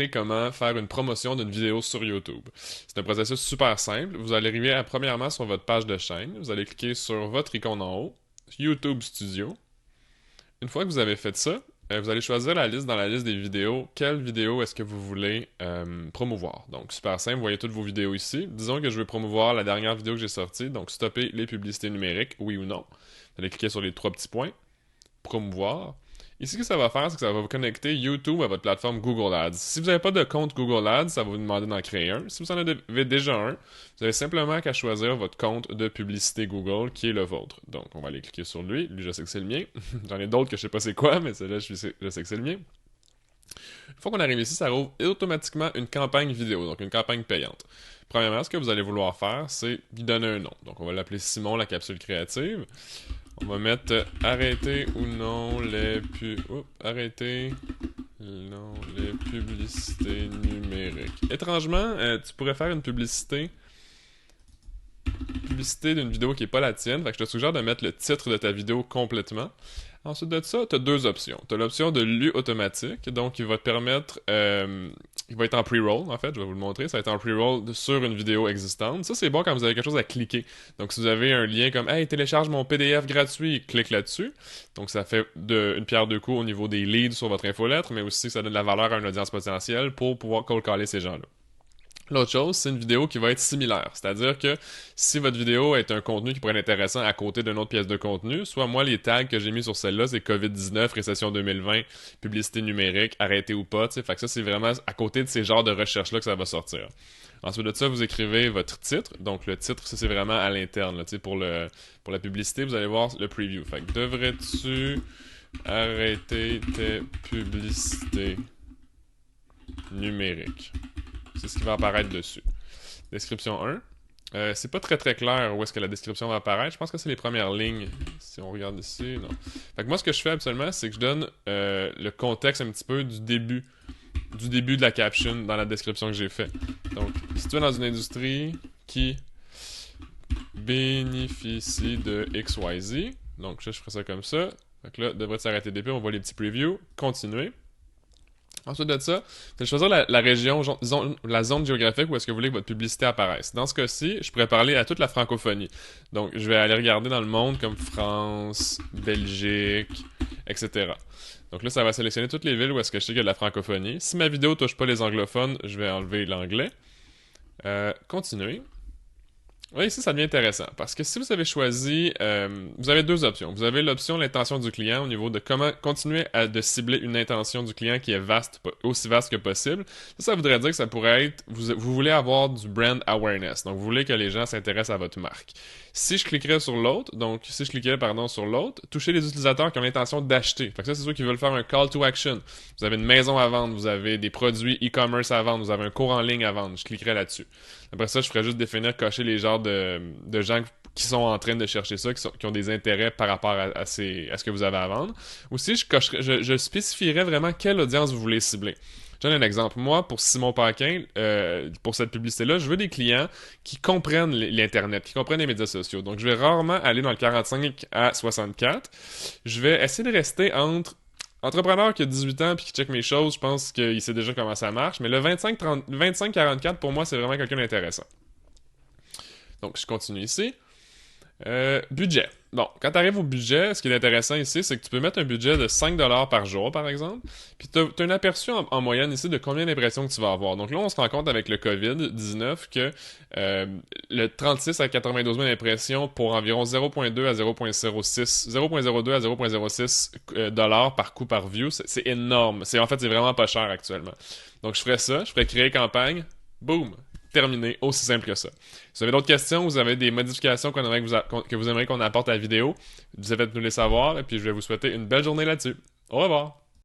Comment faire une promotion d'une vidéo sur YouTube. C'est un processus super simple. Vous allez arriver premièrement sur votre page de chaîne. Vous allez cliquer sur votre icône en haut, YouTube Studio. Une fois que vous avez fait ça, vous allez choisir la liste dans la liste des vidéos. Quelle vidéo est-ce que vous voulez promouvoir? Donc, super simple, vous voyez toutes vos vidéos ici. Disons que je veux promouvoir la dernière vidéo que j'ai sortie, donc stopper les publicités numériques, oui ou non. Vous allez cliquer sur les trois petits points, promouvoir. Ici, ce que ça va faire, c'est que ça va vous connecter YouTube à votre plateforme Google Ads. Si vous n'avez pas de compte Google Ads, ça va vous demander d'en créer un. Si vous en avez déjà un, vous avez simplement qu'à choisir votre compte de publicité Google qui est le vôtre. Donc, on va aller cliquer sur lui. Lui, je sais que c'est le mien. J'en ai d'autres que je sais pas c'est quoi, mais celui-là, je sais que c'est le mien. Une fois qu'on arrive ici, ça rouvre automatiquement une campagne vidéo, donc une campagne payante. Premièrement, ce que vous allez vouloir faire, c'est lui donner un nom. Donc, on va l'appeler Simon, la capsule créative. On va mettre arrêter ou non arrêter non les publicités numériques. Étrangement, tu pourrais faire une publicité d'une vidéo qui n'est pas la tienne. Fait que je te suggère de mettre le titre de ta vidéo complètement. Ensuite de ça, tu as deux options. Tu as l'option de lu automatique, donc il va te permettre, il va être en pre-roll en fait, je vais vous le montrer, ça va être en pre-roll sur une vidéo existante. Ça c'est bon quand vous avez quelque chose à cliquer. Donc si vous avez un lien comme Hey, télécharge mon PDF gratuit, clique là-dessus. Donc ça fait une pierre deux coups au niveau des leads sur votre infolettre, mais aussi ça donne de la valeur à une audience potentielle pour pouvoir cold caller ces gens-là. L'autre chose, c'est une vidéo qui va être similaire. C'est-à-dire que si votre vidéo est un contenu qui pourrait être intéressant à côté d'une autre pièce de contenu, soit moi, les tags que j'ai mis sur celle-là, c'est COVID-19, récession 2020, publicité numérique, arrêté ou pas, t'sais. Fait que ça, c'est vraiment à côté de ces genres de recherches-là que ça va sortir. Ensuite de ça, vous écrivez votre titre. Donc, le titre, ça, c'est vraiment à l'interne. Là, pour la publicité, vous allez voir le preview. Fait que devrais-tu arrêter tes publicités numériques? C'est ce qui va apparaître dessus. Description 1. C'est pas très très clair où est-ce que la description va apparaître. Je pense que c'est les premières lignes. Si on regarde ici, non. Fait que moi, ce que je fais absolument, c'est que je donne le contexte un petit peu du début de la caption dans la description que j'ai fait. Donc, si tu es dans une industrie qui bénéficie de XYZ, donc je ferai ça comme ça. Fait que là, devrait s'arrêter depuis, on voit les petits previews. Continuer. Ensuite de ça, vous allez choisir la région, la zone géographique où est-ce que vous voulez que votre publicité apparaisse. Dans ce cas-ci, je pourrais parler à toute la francophonie. Donc, je vais aller regarder dans le monde comme France, Belgique, etc. Donc là, ça va sélectionner toutes les villes où est-ce que je sais qu'il y a de la francophonie. Si ma vidéo touche pas les anglophones, je vais enlever l'anglais. Continuer. Oui, ici, ça devient intéressant parce que si vous avez choisi, vous avez deux options. Vous avez l'option l'intention du client au niveau de comment continuer de cibler une intention du client qui est vaste, aussi vaste que possible. Ça voudrait dire que ça pourrait être, vous voulez avoir du brand awareness. Donc, vous voulez que les gens s'intéressent à votre marque. Si je cliquerais sur l'autre, donc si je cliquais, pardon, sur l'autre, toucher les utilisateurs qui ont l'intention d'acheter. Fait que ça, c'est ceux qui veulent faire un call to action. Vous avez une maison à vendre, vous avez des produits e-commerce à vendre, vous avez un cours en ligne à vendre. Je cliquerais là-dessus. Après ça, je ferais juste définir, cocher les genres de gens qui sont en train de chercher ça, qui ont des intérêts par rapport à ce que vous avez à vendre. Aussi, je spécifierais vraiment quelle audience vous voulez cibler. Je donne un exemple. Moi, pour Simon Paquin, pour cette publicité-là, je veux des clients qui comprennent l'Internet, qui comprennent les médias sociaux. Donc, je vais rarement aller dans le 45 à 64. Je vais essayer de rester entre entrepreneur qui a 18 ans puis qui check mes choses, je pense qu'il sait déjà comment ça marche. Mais le 25-44, pour moi, c'est vraiment quelqu'un d'intéressant. Donc, je continue ici. Budget. Bon, quand tu arrives au budget, ce qui est intéressant ici, c'est que tu peux mettre un budget de 5$ par jour, par exemple. Puis tu as un aperçu en moyenne ici de combien d'impressions que tu vas avoir. Donc là, on se rend compte avec le COVID-19 que le 36 à 92 000 impressions pour environ 0.2 à 0.06, 0.02 à 0.06 dollars par coup par view, c'est énorme. En fait, c'est vraiment pas cher actuellement. Donc je ferais ça, je ferais créer campagne, boum, terminé, aussi simple que ça. Si vous avez d'autres questions, vous avez des modifications que vous aimeriez qu'on apporte à la vidéo, vous avez de nous les savoir, et puis je vais vous souhaiter une belle journée là-dessus. Au revoir!